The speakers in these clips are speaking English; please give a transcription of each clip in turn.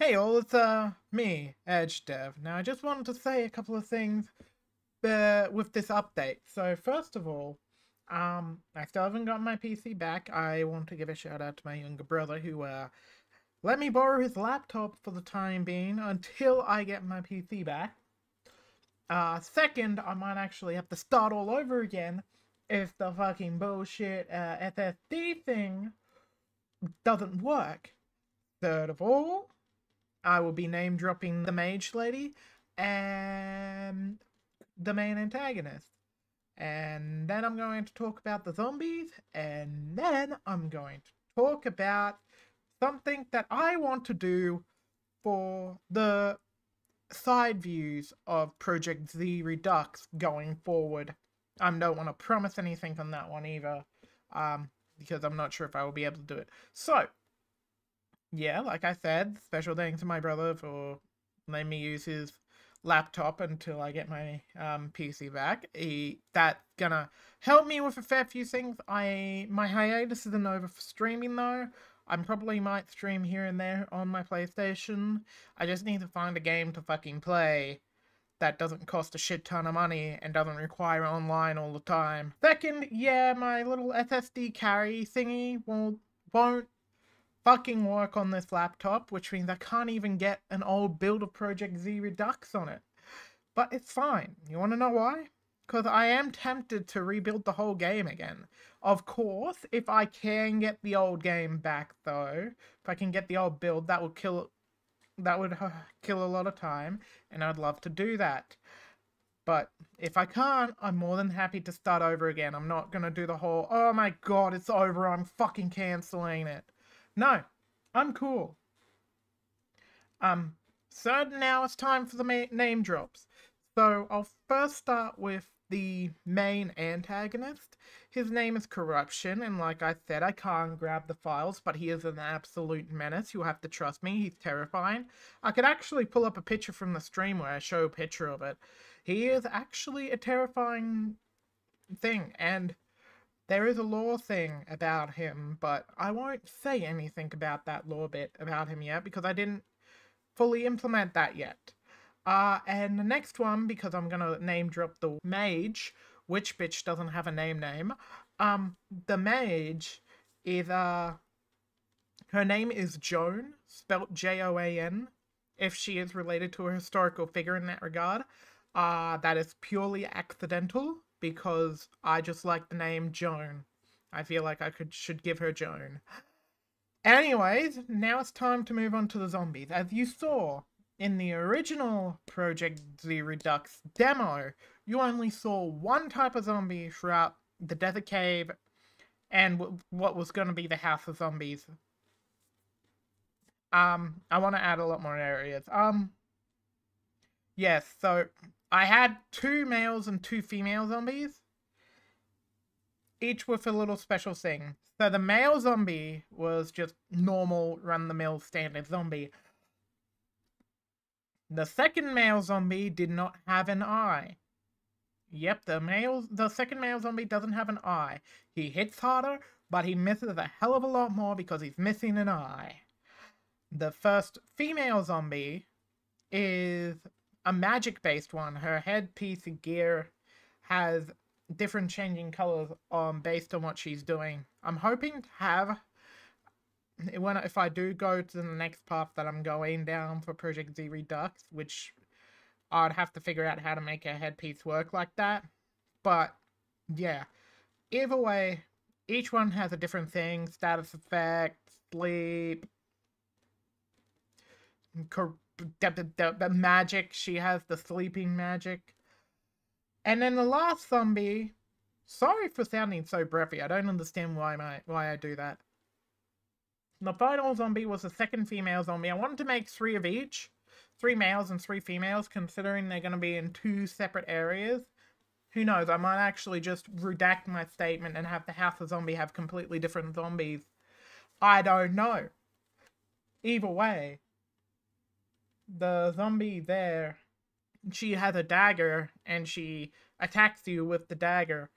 Hey all, it's me, Edge Dev. Now I just wanted to say a couple of things with this update. So first of all, I still haven't got my PC back. I want to give a shout out to my younger brother who let me borrow his laptop for the time being until I get my PC back. Second, I might actually have to start all over again if the fucking bullshit SSD thing doesn't work. Third of all, I will be name dropping the mage lady and the main antagonist. And then I'm going to talk about the zombies, and then I'm going to talk about something that I want to do for the side views of Project Z Redux going forward. I don't want to promise anything on that one either, because I'm not sure if I will be able to do it. So, yeah, like I said, special thanks to my brother for letting me use his laptop until I get my PC back. That's gonna help me with a fair few things. My hiatus isn't over for streaming though. I probably might stream here and there on my PlayStation. I just need to find a game to fucking play that doesn't cost a shit ton of money and doesn't require online all the time. Second, yeah, my little SSD carry thingy won't fucking work on this laptop, which means I can't even get an old build of Project Z Redux on it. But it's fine. You want to know why? Because I am tempted to rebuild the whole game again. Of course, if I can get the old game back, though, if I can get the old build, that would kill a lot of time, and I'd love to do that. But if I can't, I'm more than happy to start over again. I'm not gonna do the whole, oh my god, it's over, I'm fucking canceling it. No, I'm cool. So now it's time for the name drops. So I'll first start with the main antagonist. His name is Corruption, and like I said, I can't grab the files, but he is an absolute menace. You'll have to trust me, he's terrifying. I could actually pull up a picture from the stream where I show a picture of it. He is actually a terrifying thing, and there is a lore thing about him, but I won't say anything about that lore bit about him yet because I didn't fully implement that yet. And the next one, because I'm gonna name drop the mage, which bitch doesn't have a name. The mage is, her name is Joan, spelt Joan, if she is related to a historical figure in that regard. That is purely accidental, because I just like the name Joan. I feel like I should give her Joan. Anyways, now it's time to move on to the zombies. As you saw in the original Project Z Redux demo, you only saw one type of zombie throughout the desert cave and what was going to be the house of zombies. I want to add a lot more areas. Yes, so I had 2 males and 2 female zombies, each with a little special thing. So the male zombie was just normal, run-the-mill, standard zombie. The second male zombie did not have an eye. Yep, the second male zombie doesn't have an eye. He hits harder, but he misses a hell of a lot more because he's missing an eye. The first female zombie is a magic-based one. Her headpiece gear has different changing colors based on what she's doing. I'm hoping to have, if I do go to the next path that I'm going down for Project Z Redux, which I'd have to figure out how to make a headpiece work like that. But yeah, either way, each one has a different thing: status effect, sleep, the magic. She has the sleeping magic. And then the last zombie, sorry for sounding so breathy, I don't understand why I do that. The final zombie was the second female zombie. I wanted to make 3 of each. 3 males and 3 females, considering they're going to be in 2 separate areas. Who knows, I might actually just redact my statement and have the House of Zombie have completely different zombies. I don't know. Either way, the zombie there, she has a dagger, and she attacks you with the dagger.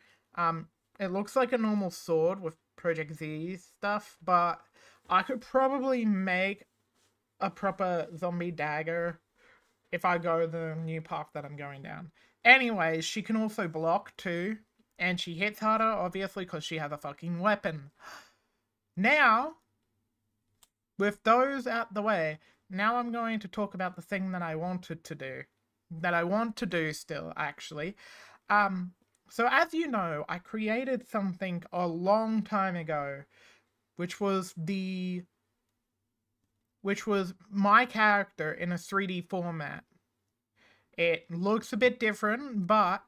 It looks like a normal sword with Project Z stuff, but I could probably make a proper zombie dagger if I go the new path that I'm going down. Anyways, she can also block too, and she hits harder, obviously, because she has a fucking weapon. Now, with those out the way, now I'm going to talk about the thing that I wanted to do. That I want to do still, actually. So as you know, I created something a long time ago, which was my character in a 3D format. It looks a bit different, but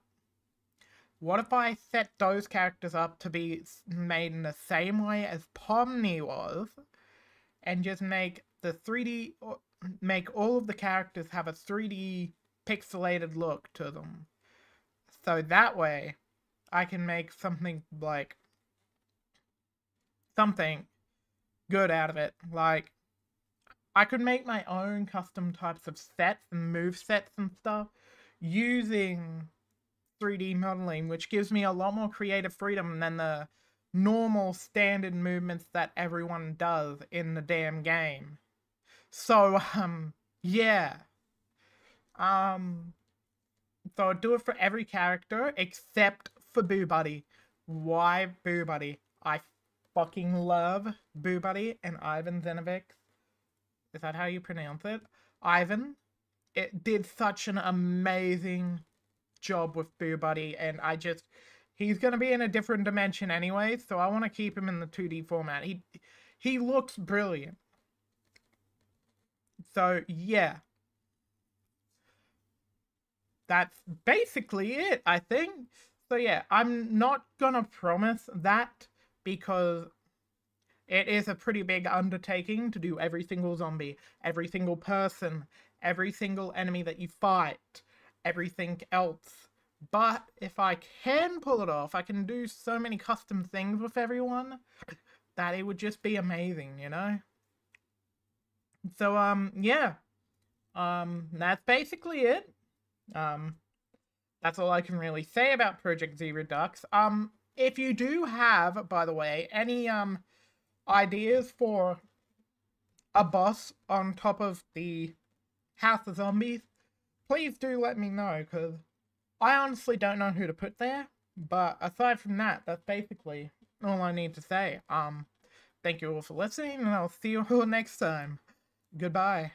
what if I set those characters up to be made in the same way as Pomni was, and just make the 3D, make all of the characters have a 3D pixelated look to them. So that way, I can make something like something good out of it. Like, I could make my own custom types of sets and move sets and stuff using 3D modeling, which gives me a lot more creative freedom than the normal standard movements that everyone does in the damn game. So, yeah. So I'll do it for every character except for Boo Buddy. Why Boo Buddy? I fucking love Boo Buddy and Ivan Zenovic. Is that how you pronounce it? Ivan. It did such an amazing job with Boo Buddy, and he's gonna be in a different dimension anyway, so I want to keep him in the 2D format. He looks brilliant. So yeah, that's basically it, I think. So yeah, I'm not gonna promise that because it is a pretty big undertaking to do every single zombie, every single person, every single enemy that you fight, everything else. But if I can pull it off, I can do so many custom things with everyone that it would just be amazing, you know? So, yeah. That's basically it. That's all I can really say about Project Z Redux. If you do have, by the way, any, ideas for a boss on top of the House of Zombies, please do let me know, because I honestly don't know who to put there. But aside from that, that's basically all I need to say. Thank you all for listening, and I'll see you all next time. Goodbye.